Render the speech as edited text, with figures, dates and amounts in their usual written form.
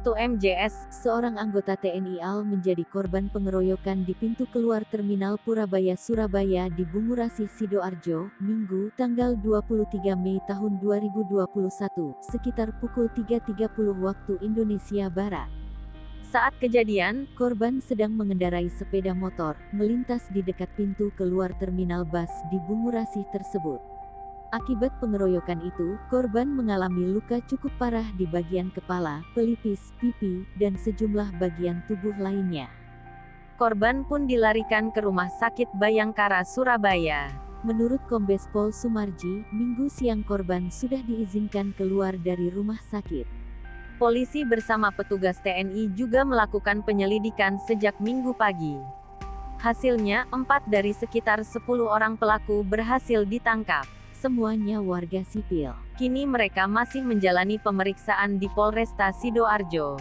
1 MJS, seorang anggota TNI AL menjadi korban pengeroyokan di pintu keluar Terminal Purabaya Surabaya di Bungurasi Sidoarjo, Minggu, tanggal 23 Mei tahun 2021, sekitar pukul 3.30 waktu Indonesia Barat. Saat kejadian, korban sedang mengendarai sepeda motor, melintas di dekat pintu keluar terminal bus di Bungurasi tersebut. Akibat pengeroyokan itu, korban mengalami luka cukup parah di bagian kepala, pelipis, pipi, dan sejumlah bagian tubuh lainnya. Korban pun dilarikan ke Rumah Sakit Bayangkara Surabaya. Menurut Kombes Pol Sumarji, Minggu siang korban sudah diizinkan keluar dari rumah sakit. Polisi bersama petugas TNI juga melakukan penyelidikan sejak Minggu pagi. Hasilnya, 4 dari sekitar 10 orang pelaku berhasil ditangkap. Semuanya warga sipil. Kini mereka masih menjalani pemeriksaan di Polresta Sidoarjo.